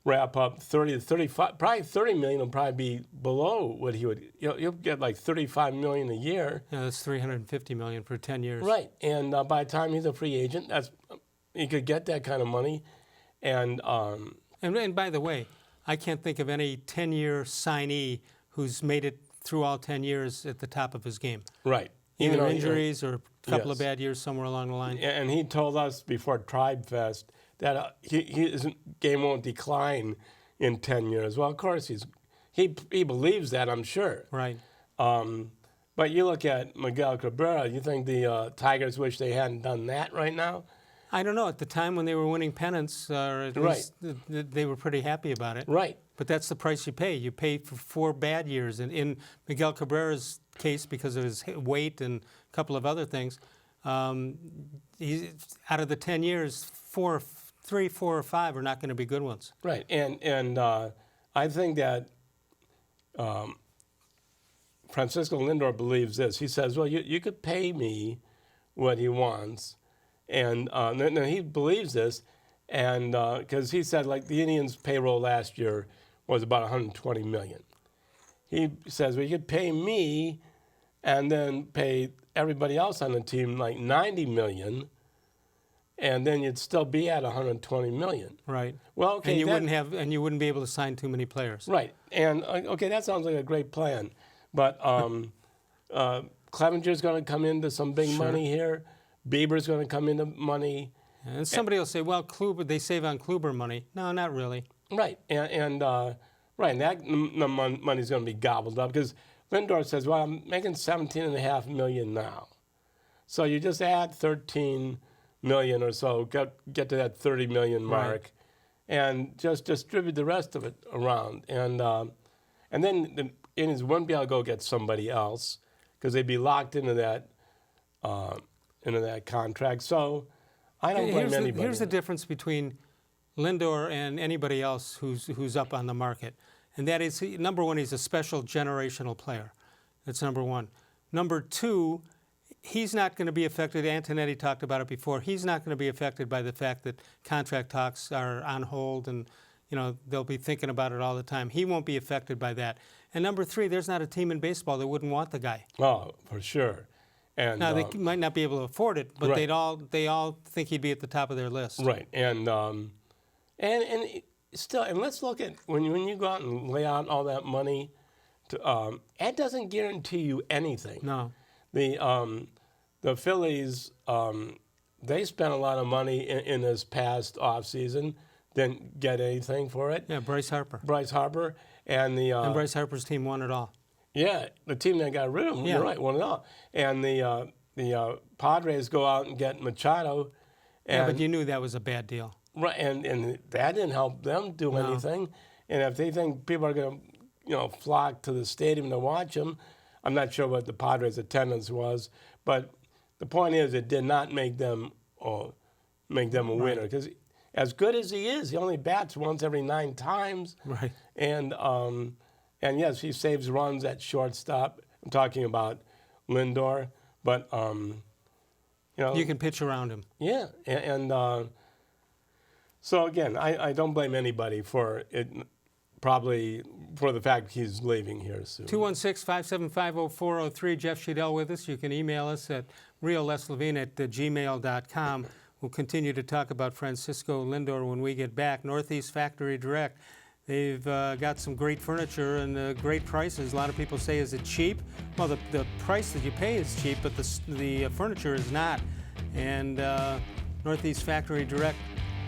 wrap up 30 to 35, probably 30 million will probably be below what he would. You'll get like 35 million a year. Yeah, that's 350 million for 10 years. Right, and by the time he's a free agent, he could get that kind of money, and by the way, I can't think of any 10-year signee who's made it through all 10 years at the top of his game. Right. Either injuries or a couple of bad years somewhere along the line. And he told us before Tribe Fest that his game won't decline in 10 years. Well, of course, he believes that, I'm sure. Right. But you look at Miguel Cabrera, you think the Tigers wish they hadn't done that right now? I don't know. At the time when they were winning pennants, or at least they were pretty happy about it. Right. But that's the price you pay. You pay for 4 bad years. And in Miguel Cabrera's case, because of his weight and a couple of other things, he's, out of the 10 years, 3, 4, or 5 are not going to be good ones. Right. And I think that Francisco-Lindor believes this. He says, well, you could pay me what he wants. And he believes this, and because he said, like, the Indians' payroll last year was about $120 million. He says, well, you could pay me and then pay everybody else on the team like $90 million, and then you'd still be at $120 million. Right. Well, okay. And you wouldn't be able to sign too many players. Right. And okay, that sounds like a great plan, but Clevinger's going to come into some big money here. Bieber's going to come into money. And somebody will say, well, Kluber, they save on Kluber money. No, not really. Right, and that money's going to be gobbled up because Lindor says, well, I'm making $17.5 million now. So you just add $13 million or so, get to that $30 million mark, and just distribute the rest of it around. And then the Indians wouldn't be able to go get somebody else because they'd be locked into that contract. So I don't blame anybody. Here's the difference between Lindor and anybody else who's up on the market, and that is, number one, he's a special generational player. That's number one. Number two, he's not going to be affected. Antonetti talked about it before. He's not going to be affected by the fact that contract talks are on hold and they'll be thinking about it all the time. He won't be affected by that. And number three, there's not a team in baseball that wouldn't want the guy. Oh, for sure. And now they might not be able to afford it, but right. they all think he'd be at the top of their list. Right. And still, and let's look at when you go out and lay out all that money, that doesn't guarantee you anything. No. The Phillies, they spent a lot of money in this past offseason, didn't get anything for it. Yeah, Bryce Harper. And Bryce Harper's team won it all. Yeah, the team that got rid of him, you're right, won it all. And the Padres go out and get Machado. Yeah, but you knew that was a bad deal. Right, and that didn't help them do anything. And if they think people are going to, flock to the stadium to watch them, I'm not sure what the Padres' attendance was, but the point is, it did not make them a winner. Because as good as he is, he only bats once every 9 times. Right. And yes, he saves runs at shortstop. I'm talking about Lindor, but you can pitch around him. Yeah, and so again, I don't blame anybody for it. Probably for the fact he's leaving here soon. 216-575-0403. Jeff-Schudel with us. You can email us at real-les-levine@gmail.com. We'll continue to talk about Francisco-Lindor when we get back. Northeast Factory Direct. They've got some great furniture and great prices. A lot of people say, is it cheap? Well, the price that you pay is cheap, but the furniture is not. And Northeast Factory Direct,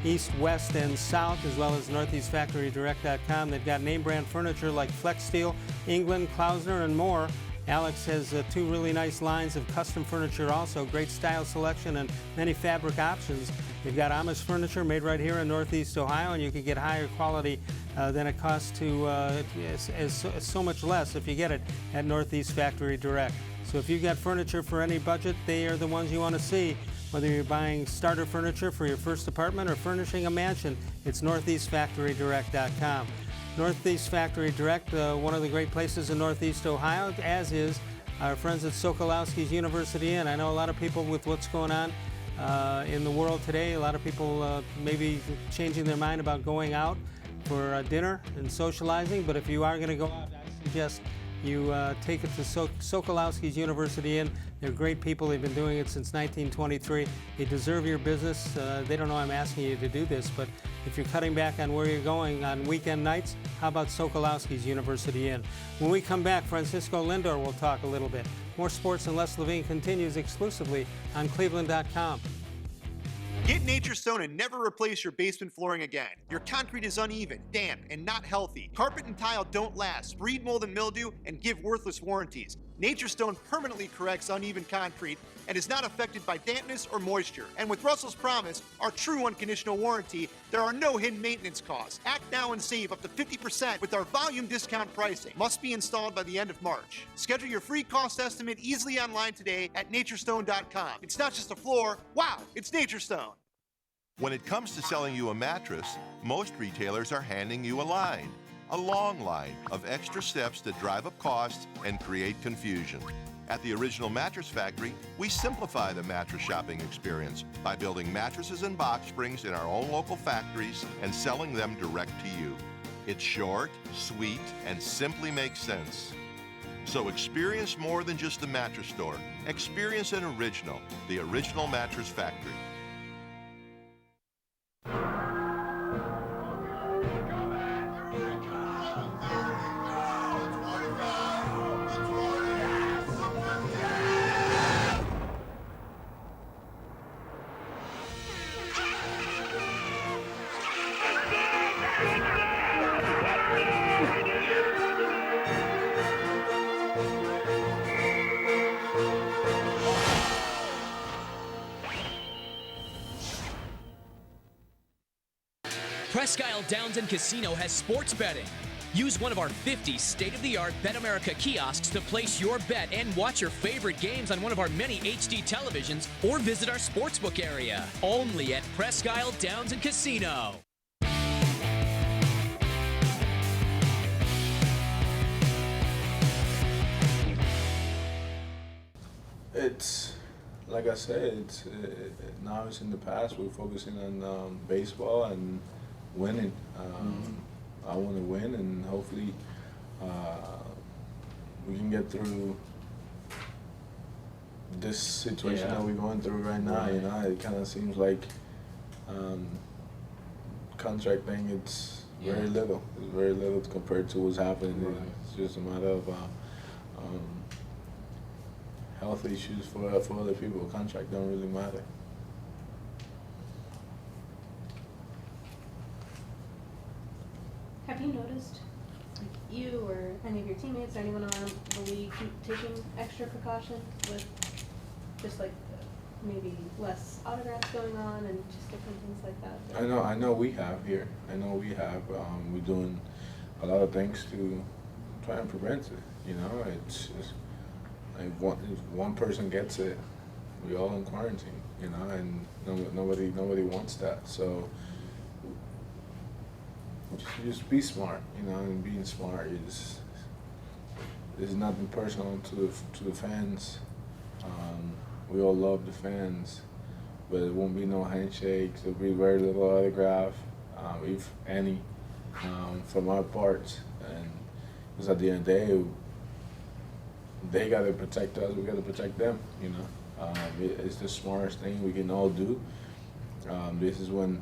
East, West, and South, as well as northeastfactorydirect.com. They've got name brand furniture like Flex Steel, England, Klausner, and more. Alex has 2 really nice lines of custom furniture also, great style selection and many fabric options. They've got Amish furniture made right here in Northeast Ohio, and you can get higher quality than it costs to so much less if you get it at Northeast Factory Direct. So if you've got furniture for any budget, they are the ones you want to see. Whether you're buying starter furniture for your first apartment or furnishing a mansion, it's northeastfactorydirect.com. Northeast Factory Direct, one of the great places in Northeast Ohio, as is our friends at Sokolowski's University Inn. I know a lot of people with what's going on in the world today, a lot of people maybe changing their mind about going out for dinner and socializing, but if you are going to go out, I suggest you take it to Sokolowski's University Inn. They're great people. They've been doing it since 1923. They deserve your business. They don't know I'm asking you to do this, but if you're cutting back on where you're going on weekend nights, how about Sokolowski's University Inn? When we come back, Francisco-Lindor will talk a little bit. More Sports and Les-Levine continues exclusively on cleveland.com. Get Nature's Stone and never replace your basement flooring again. Your concrete is uneven, damp, and not healthy. Carpet and tile don't last, breed mold and mildew, and give worthless warranties. Nature's Stone permanently corrects uneven concrete and is not affected by dampness or moisture. And with Russell's Promise, our true unconditional warranty, there are no hidden maintenance costs. Act now and save up to 50% with our volume discount pricing. Must be installed by the end of March. Schedule your free cost estimate easily online today at naturestone.com. It's not just a floor. Wow, it's Nature's Stone. When it comes to selling you a mattress, most retailers are handing you a line. A long line of extra steps that drive up costs and create confusion. At the Original Mattress Factory, we simplify the mattress shopping experience by building mattresses and box springs in our own local factories and selling them direct to you. It's short, sweet, and simply makes sense. So experience more than just a mattress store. Experience an original, the Original Mattress Factory. Presque Isle Downs and Casino has sports betting. Use one of our 50 state-of-the-art Bet America kiosks to place your bet and watch your favorite games on one of our many HD televisions or visit our sportsbook area. Only at Presque Isle Downs and Casino. It's, like I said, now it's in the past. We're focusing on baseball and winning. I want to win, and hopefully we can get through this situation that we're going through right now. You know, it kind of seems like contract thing. It's very little. It's very little compared to what's happening. It's just a matter of health issues for other people. Contract don't really matter. Have you noticed, like, you or any of your teammates or anyone around the league taking extra precaution with just like maybe less autographs going on and just different things like that? I know we have here. I know we have. We're doing a lot of things to try and prevent it. You know, it's just, if one person gets it, we all in quarantine. You know, and nobody wants that. So just be smart. You know, and being smart is nothing personal to the fans. We all love the fans, but it won't be no handshakes. There'll be very little autograph, if any, from our parts. And because at the end of the day, they got to protect us. We got to protect them. You know, it's the smartest thing we can all do. This is when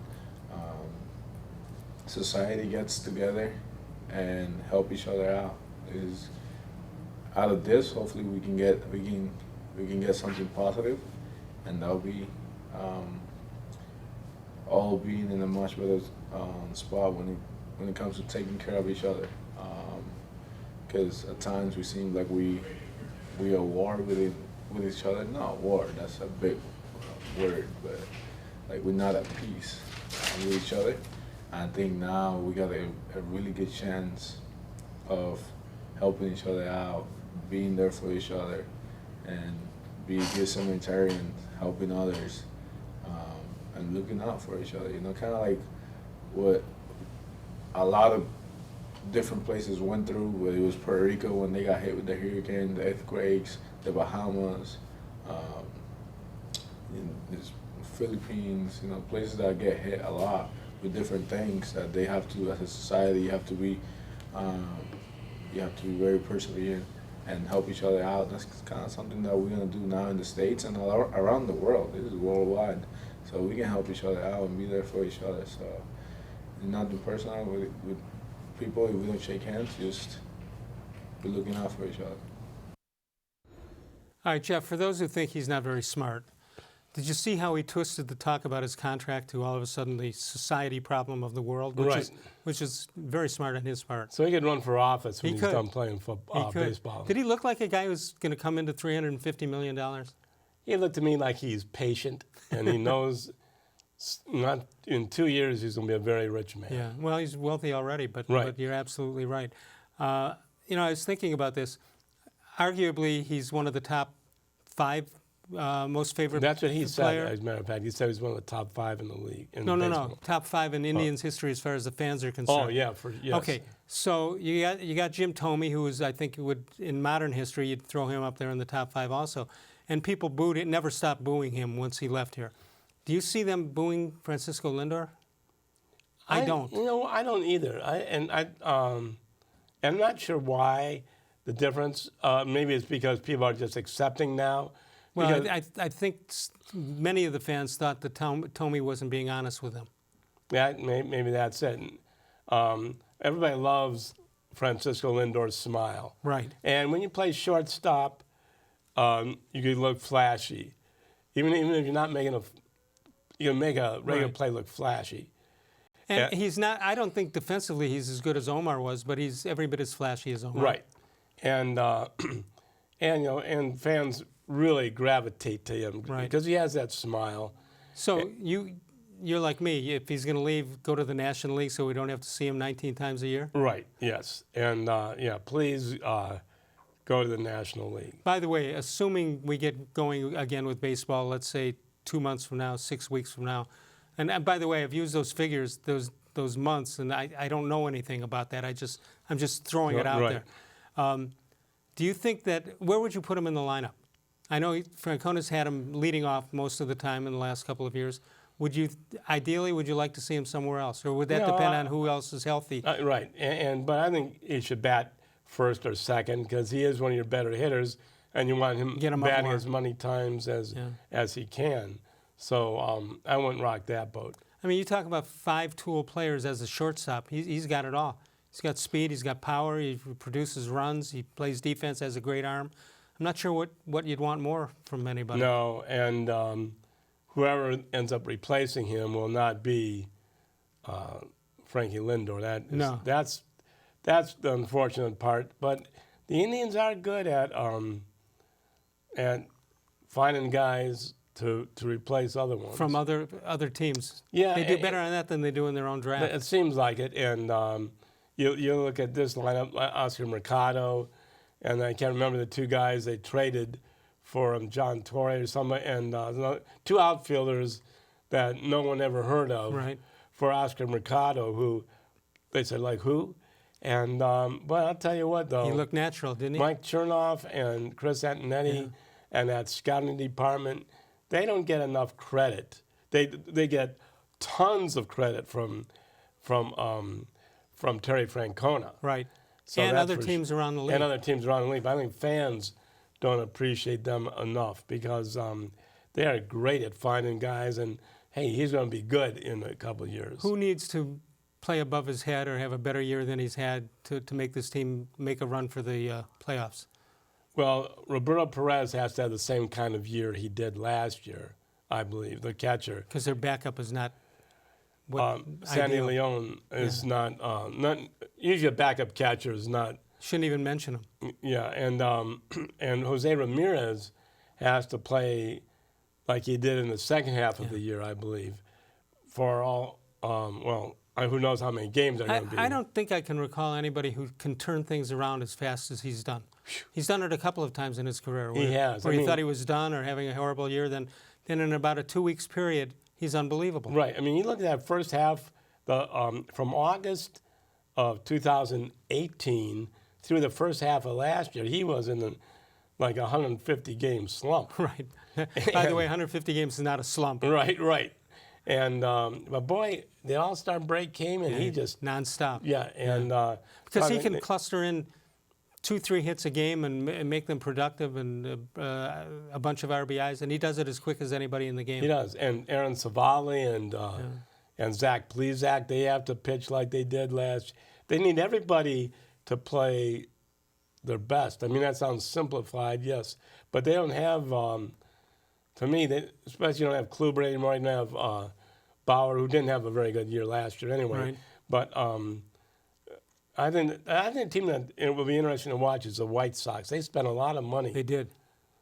society gets together and help each other out. Out of this, hopefully we can get something positive, and that'll be all being in a much better spot when it comes to taking care of each other. Because at times we seem like we are at war with each other. No, war, that's a big word, but like we're not at peace with each other. I think now we got a really good chance of helping each other out, being there for each other, and being good Samaritan, helping others, and looking out for each other. You know, kind of like what a lot of different places went through, whether it was Puerto Rico when they got hit with the hurricane, the earthquakes, the Bahamas, the Philippines, you know, places that get hit a lot with different things that they have to, as a society, you have to be very perseverant and help each other out. That's kind of something that we're gonna do now in the States and around the world. This is worldwide, so we can help each other out and be there for each other. So it's nothing personal with people. If we don't shake hands, just be looking out for each other. All right, Jeff, for those who think he's not very smart, did you see how he twisted the talk about his contract to all of a sudden the society problem of the world, which is very smart on his part? So he could run for office when he's done playing baseball. Did he look like a guy who's going to come into $350 million? He looked to me like he's patient, and he knows not in 2 years he's going to be a very rich man. Yeah, well, he's wealthy already, but you're absolutely right. You know, I was thinking about this. Arguably, he's one of the top 5 most favorite player. That's what he said, as a matter of fact. He said he's one of the top 5 in the league. No. Top 5 in Indians history as far as the fans are concerned. Oh, yeah. Yes. Okay, so you got Jim Thome, who is, I think, in modern history, you'd throw him up there in the top 5 also. And people booed it, never stopped booing him once he left here. Do you see them booing Francisco-Lindor? I don't. You know, I don't either. I'm not sure why the difference. Maybe it's because people are just accepting now. Well, I think many of the fans thought that Thome wasn't being honest with them. Yeah, maybe that's it. Everybody loves Francisco-Lindor's smile. Right. And when you play shortstop, you can look flashy. Even if you're not making you can make a regular play look flashy. And he's not. I don't think defensively he's as good as Omar was, but he's every bit as flashy as Omar. Right. And and fans really gravitate to him because he has that smile. So you're like me. If he's going to leave, go to the National League so we don't have to see him 19 times a year? Right, yes. And, yeah, please go to the National League. By the way, assuming we get going again with baseball, let's say 2 months from now, 6 weeks from now, and by the way, I've used those figures, those months, and I don't know anything about that. I'm just throwing it out there. Do you think that, where would you put him in the lineup? I know Francona's had him leading off most of the time in the last couple of years. Ideally, would you like to see him somewhere else, or would that depend on who else is healthy? Right, but I think he should bat first or second because he is one of your better hitters, and you want him batting as many times as he can. So I wouldn't rock that boat. I mean, you talk about 5-tool players as a shortstop. He's got it all. He's got speed, he's got power, he produces runs, he plays defense, has a great arm. I'm not sure what you'd want more from anybody. No, and whoever ends up replacing him will not be Frankie-Lindor. That's the unfortunate part. But the Indians are good at finding guys to replace other ones. From other teams. Yeah. They do better on that than they do in their own draft. It seems like it. And you look at this lineup, Oscar Mercado, and I can't remember the two guys they traded for him, John Torrey or somebody, and 2 outfielders that no one ever heard of for Oscar Mercado, who they said, like, who? And, but I'll tell you what, though. He looked natural, didn't he? Mike Chernoff and Chris-Antonetti and that scouting department, they don't get enough credit. They get tons of credit from Terry Francona. Right. So and other teams around the league. And other teams around the league. But I think fans don't appreciate them enough because they are great at finding guys. And, hey, he's going to be good in a couple of years. Who needs to play above his head or have a better year than he's had to make this team make a run for the playoffs? Well, Roberto Perez has to have the same kind of year he did last year, I believe, the catcher. Because their backup is not Sandy Leon is not usually a backup catcher is not. Shouldn't even mention him. Yeah, and Jose Ramirez has to play like he did in the second half of the year, I believe, for all, who knows how many games they're going to be. I don't think I can recall anybody who can turn things around as fast as he's done. He's done it a couple of times in his career. He has. Where he thought he was done or having a horrible year, then in about a 2 weeks period, he's unbelievable. Right. I mean, you look at that first half, from August of 2018 through the first half of last year, he was in like a 150-game slump. Right. By the way, 150 games is not a slump. Right. And but boy, the All-Star break came and he just nonstop. Yeah, and because he can cluster in 2-3 hits a game and make them productive and a bunch of RBIs, and he does it as quick as anybody in the game. He does. And Aaron Savali and Zach Plesac, they have to pitch like they did last. They need everybody to play their best. I mean, that sounds simplified, yes, but they don't have. To me, especially you don't have Kluber anymore. You don't have Bauer, who didn't have a very good year last year anyway. Right. But I think a team that it will be interesting to watch is the White Sox. They spent a lot of money. They did.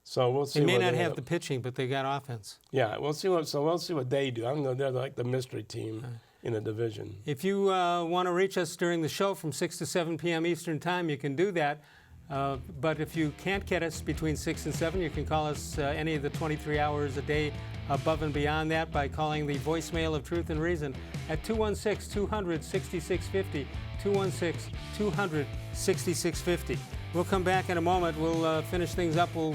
So we'll see. They may not have the pitching, but they got offense. Yeah, we'll see what they do. I don't know. They're like the mystery team in the division. If you want to reach us during the show from 6 to 7 p.m. Eastern Time, you can do that. But if you can't get us between 6 and 7, you can call us any of the 23 hours a day above and beyond that by calling the voicemail of Truth and Reason at 216-200-6650, 216-200-6650. We'll come back in a moment. We'll finish things up. We'll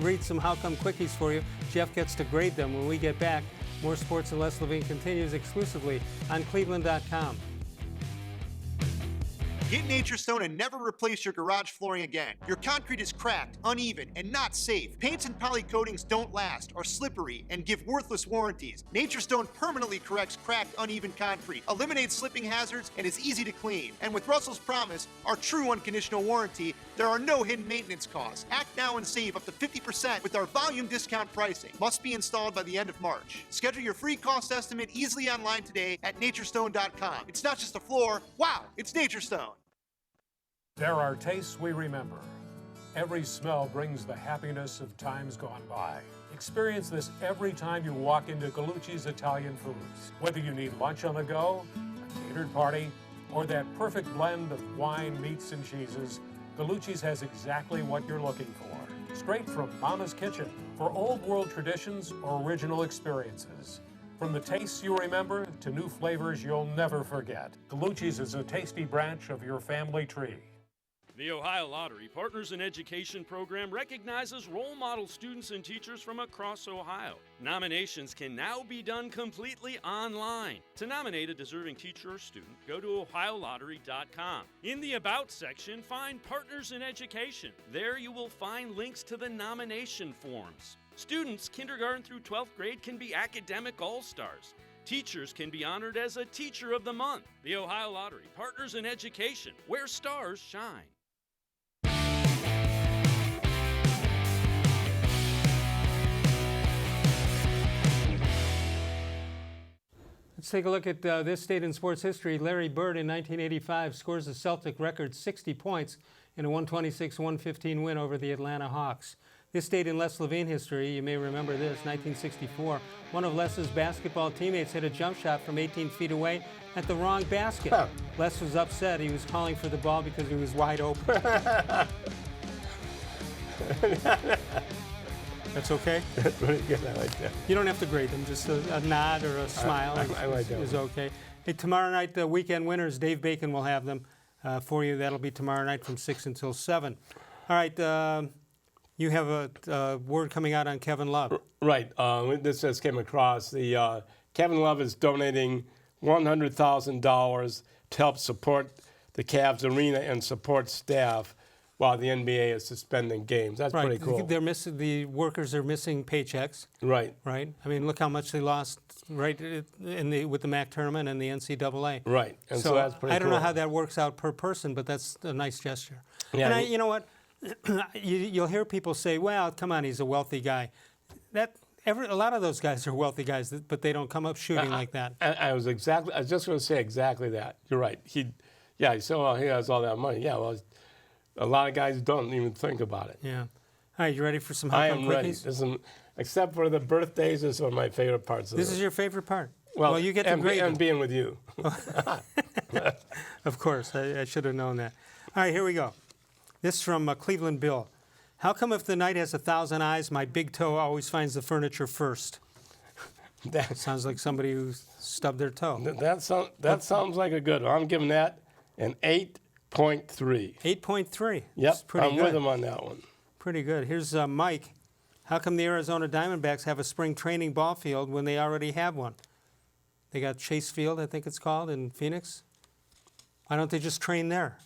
read some How Come Quickies for you. Jeff gets to grade them when we get back. More Sports and Les-Levine continues exclusively on cleveland.com. Get Nature Stone and never replace your garage flooring again. Your concrete is cracked, uneven, and not safe. Paints and poly coatings don't last, are slippery, and give worthless warranties. Nature Stone permanently corrects cracked, uneven concrete, eliminates slipping hazards, and is easy to clean. And with Russell's Promise, our true unconditional warranty, there are no hidden maintenance costs. Act now and save up to 50% with our volume discount pricing. Must be installed by the end of March. Schedule your free cost estimate easily online today at naturestone.com. It's not just a floor. Wow, it's Nature Stone. There are tastes we remember. Every smell brings the happiness of times gone by. Experience this every time you walk into Gallucci's Italian Foods. Whether you need lunch on the go, a catered party, or that perfect blend of wine, meats, and cheeses, Gallucci's has exactly what you're looking for. Straight from Mama's kitchen for old world traditions or original experiences. From the tastes you remember to new flavors you'll never forget. Gallucci's is a tasty branch of your family tree. The Ohio Lottery Partners in Education program recognizes role model students and teachers from across Ohio. Nominations can now be done completely online. To nominate a deserving teacher or student, go to ohiolottery.com. In the About section, find Partners in Education. There you will find links to the nomination forms. Students kindergarten through 12th grade can be academic all-stars. Teachers can be honored as a Teacher of the Month. The Ohio Lottery Partners in Education, where stars shine. Let's take a look at this date in sports history. Larry Bird in 1985 scores a Celtic record 60 points in a 126-115 win over the Atlanta Hawks. This date in Les-Levine history, you may remember this, 1964. One of Les's basketball teammates hit a jump shot from 18 feet away at the wrong basket. Les was upset. He was calling for the ball because he was wide open. That's okay? That's pretty good. I like that. You don't have to grade them. Just a nod or a smile I like that is okay. Hey, tomorrow night, the weekend winners, Dave Bacon will have them for you. That'll be tomorrow night from 6 until 7. All right. You have a word coming out on Kevin Love. Right. This just came across. The Kevin Love is donating $100,000 to help support the Cavs arena and support staff while the NBA is suspending games. That's pretty cool. They're missing, the workers are missing paychecks. Right. Right. I mean, look how much they lost. Right with the MAC tournament and the NCAA. Right. And so that's pretty cool. I don't know how that works out per person, but that's a nice gesture. Yeah, and you know what? You'll hear people say, "Well, come on, he's a wealthy guy." A lot of those guys are wealthy guys, but they don't come up shooting like that. I was just going to say exactly that. You're right. He said, "Oh, he has all that money." Yeah, well, a lot of guys don't even think about it. Yeah. All right, you ready for some How Come Quickies? Ready. Except for the birthdays, this is one of my favorite parts of This is your favorite part? Well, you get to grade and being with you. Of course, I should have known that. All right, here we go. This is from Cleveland Bill. How come if the night has 1,000 eyes, my big toe always finds the furniture first? That sounds like somebody who stubbed their toe. That sounds like a good one. I'm giving that an 8.3. 8.3. Yep, pretty I'm good. with him on that one. Pretty good. Here's Mike. How come the Arizona Diamondbacks have a spring training ball field when they already have one? They got Chase Field, I think it's called, in Phoenix. Why don't they just train there?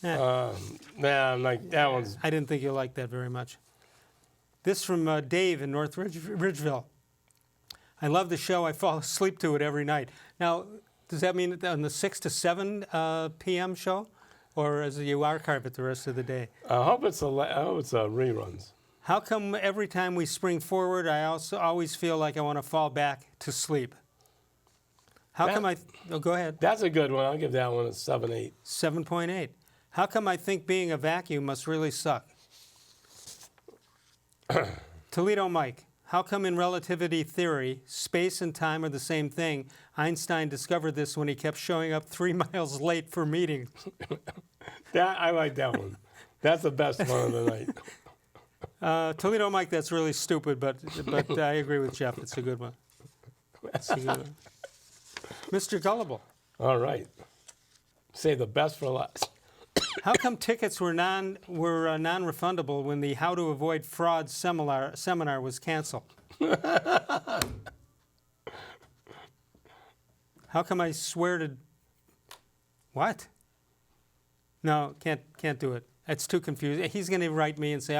I'm like, that one's... I didn't think you liked that very much. This from Dave in North Ridgeville. I love the show. I fall asleep to it every night. Now, does that mean on the 6 to 7 p.m. show? Or is it you archive it the rest of the day? I hope it's reruns. How come every time we spring forward, I also always feel like I want to fall back to sleep? Go ahead. That's a good one. I'll give that one a 7.8. 7.8. How come I think being a vacuum must really suck? Toledo Mike. How come in relativity theory, space and time are the same thing? Einstein discovered this when he kept showing up 3 miles late for meetings. I like that one. That's the best one of the night. Toledo Mike, that's really stupid, but I agree with Jeff. It's a good one. Mr. Gullible. All right. Say the best for last. How come tickets were non-refundable when the How to Avoid Fraud seminar was canceled? How come I swear to... What? No, can't do it. It's too confusing. He's going to write me and say,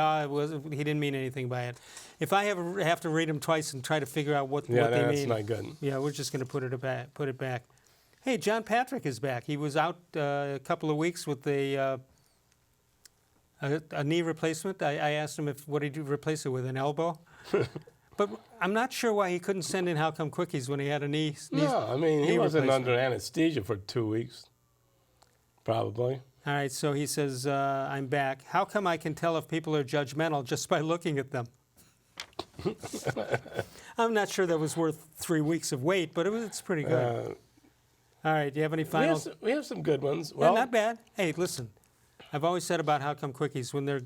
he didn't mean anything by it. If I have to read them twice and try to figure out what they mean... Yeah, that's not good. Yeah, we're just going to put it back. Hey, John Patrick is back. He was out a couple of weeks with a knee replacement. I asked him what did he replace it with, an elbow? But I'm not sure why he couldn't send in How Come Quickies when he had a knee. No, I mean, he wasn't under anesthesia for 2 weeks, probably. All right, so he says, I'm back. How come I can tell if people are judgmental just by looking at them? I'm not sure that was worth 3 weeks of wait, but it's pretty good. All right, do you have any final? We have some good ones. Well, Well, not bad. Hey, listen, I've always said about How Come Quickies, when they're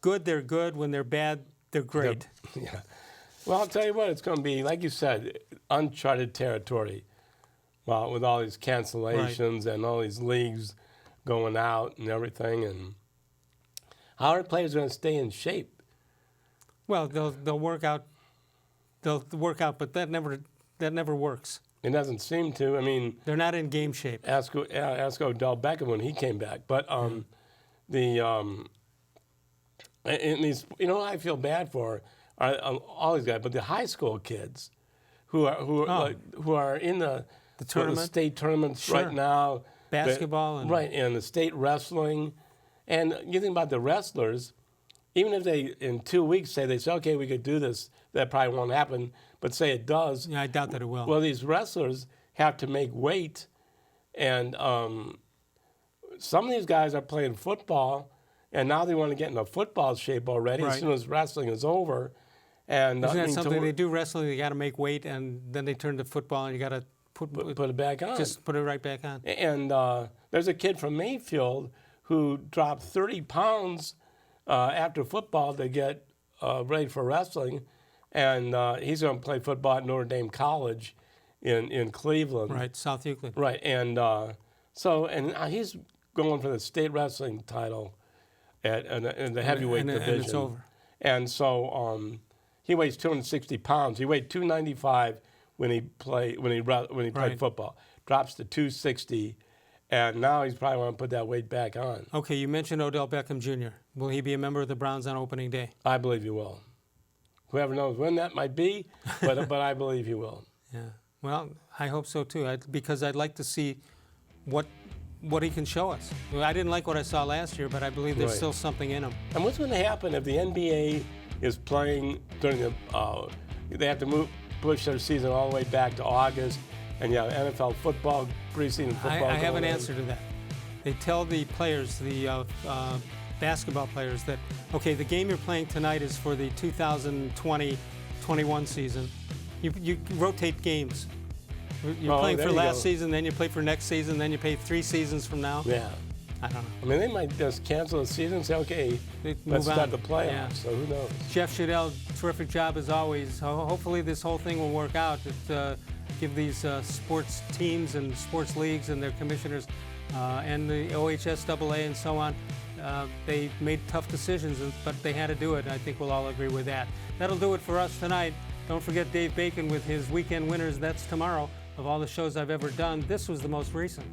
good, they're good. When they're bad, they're great. Yeah. Well, I'll tell you what, it's going to be, like you said, uncharted territory. Well, with all these cancellations and all these leagues going out and everything, and how are players going to stay in shape? Well, they'll work out. They'll work out, but that never works. It doesn't seem to. I mean, they're not in game shape. Ask Odell-Beckham when he came back. But and these, I feel bad for are all these guys, but the high school kids who are in the tournament, the state tournaments right now, basketball and the state wrestling, and you think about the wrestlers. Even if they in 2 weeks say okay, we could do this, that probably won't happen. But say it does. Yeah, I doubt that it will. Well, these wrestlers have to make weight, and some of these guys are playing football, and now they want to get in a football shape already as soon as wrestling is over. And isn't that something they do wrestling? They got to make weight, and then they turn to football, and you got to put it back on. Just put it right back on. And there's a kid from Mayfield who dropped 30 pounds after football to get ready for wrestling. And he's going to play football at Notre Dame College in Cleveland. Right, South Euclid. Right, and he's going for the state wrestling title in the heavyweight division. And it's over. And so he weighs 260 pounds. He weighed 295 when he played football. Drops to 260, and now he's probably want to put that weight back on. Okay, you mentioned Odell-Beckham-Jr. Will he be a member of the Browns on opening day? I believe he will. Whoever knows when that might be, but I believe he will. Yeah. Well, I hope so too, because I'd like to see what he can show us. I didn't like what I saw last year, but I believe there's still something in him. And what's going to happen if the NBA is playing during they have to push their season all the way back to August, and you have NFL football, preseason football. I have an answer to that. They tell the players, the basketball players, that okay, the game you're playing tonight is for the 2020-21 season. You rotate games. You're playing for last season, then you play for next season, then you play 3 seasons from now. Yeah. I don't know. I mean, they might just cancel the season and say, okay, let's start the playoffs. Yeah. So who knows? Jeff-Schudel, terrific job as always. Hopefully this whole thing will work out. Give these sports teams and sports leagues and their commissioners and the OHSAA and so on, they made tough decisions, but they had to do it. I think we'll all agree with that. That'll do it for us tonight. Don't forget Dave Bacon with his Weekend Winners. That's tomorrow. Of all the shows I've ever done, this was the most recent.